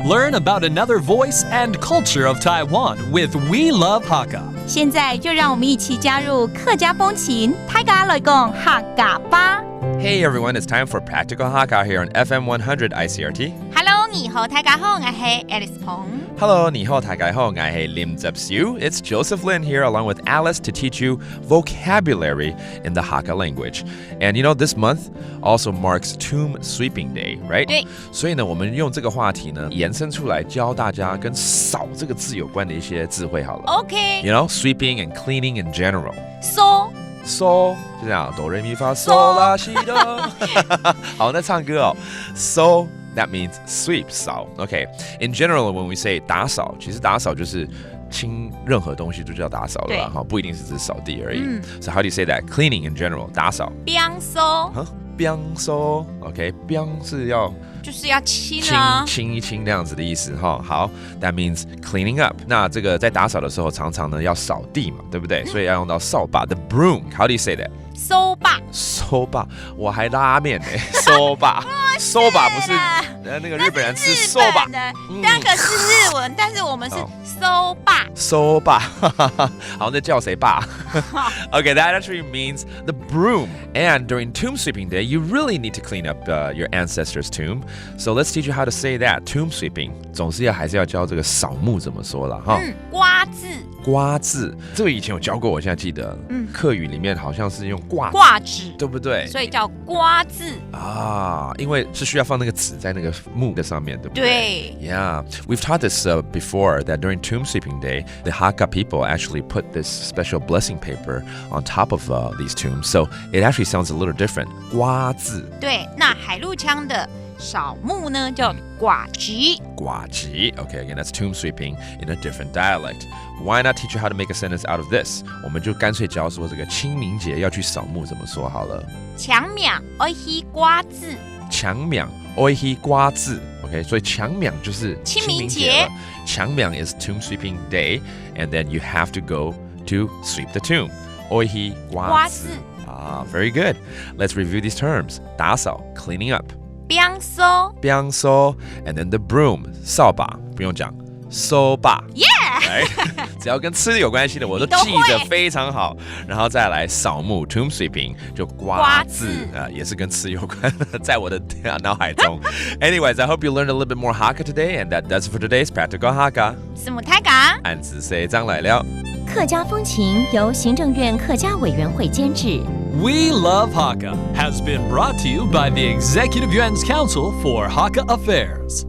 Learn about another voice and culture of Taiwan with We Love Hakka. 现在就让我们一起加入客家风情，大家来讲客家吧。Hey everyone, it's time for Practical Hakka here on FM 100 ICRT. Hello， 你好，大家好，我是 Alice 彭。Hello, 你好，大家好，我是Lim Zepsiu. It's Joseph Lin here along with Alice to teach you vocabulary in the Hakka language. And you know, this month also marks Tomb Sweeping Day, right? 对。所以呢，我们用这个话题呢，延伸出来教大家跟扫这个字有关的一些智慧好了。OK。You know, sweeping and cleaning in general. So 就这样，哆来咪发嗦拉西哆。好，那唱歌哦。So that means sweep 扫。Okay. In general, when we say 打扫，其实打扫就是清任何东西就叫打扫了啦，哈，不一定是只扫地而已。So how do you say that? Cleaning in general， 打扫。冰收。冰收 ，OK， 冰是要就是要清啊，清一清那样子的意思哈。好 ，that means cleaning up。那这个在打扫的时候，常常呢要扫地嘛，对不对？所以要用到扫把 ，the broom。How do you say that？ 扫把。扫把，我还拉面呢，扫把。扫把不是那个日本人吃扫把，那个是日文，但是我们是扫把。扫把，好，那叫谁爸？Okay, that actually means the broom. And during Tomb Sweeping Day, you really need to clean up your ancestors' tomb. So let's teach you how to say that. Tomb sweeping， 总是还是要教这个扫墓怎么说了哈。刮字。刮字，这个以前有教过，我现在记得。课语里面好像是用挂纸，对不对？所以叫刮字啊，因为是需要放那个纸在那个木的上面，对不对？对。Yeah, we've taught this before that during Tomb Sweeping Day, the Hakka people actually put this special blessing paper on top of these tombs, so it actually sounds a little different. 刮字。对，那海陆腔的扫墓呢叫刮吉。刮吉 ，Okay, again, that's tomb sweeping in a different dialect. Why not teach you how to make a sentence out of this? 我们就干脆教说这个清明节要去扫墓怎么说好了。强苗爱去刮字。强苗爱去刮字 ，OK， 所以强苗就是清明节了。强苗 is tomb sweeping day, and then you have to go to sweep the tomb. 爱去刮字啊 ，very good. Let's review these terms. 打扫 cleaning up. 冰收，冰收 and then the broom 扫把不用讲，扫把 ，Yeah， 只要跟吃有关系的我都记得非常好。然后再来扫墓 tomb sweeping 就刮字也是跟吃有关的，在我的脑海中。Anyways, I hope you learned a little bit more Hakka today, and that does it for today's Practical Hakka. 什么太嘎？俺是谁张来了？客家风情由行政院客家委员会监制。We Love Hakka has been brought to you by the Executive Yuan's Council for Hakka Affairs.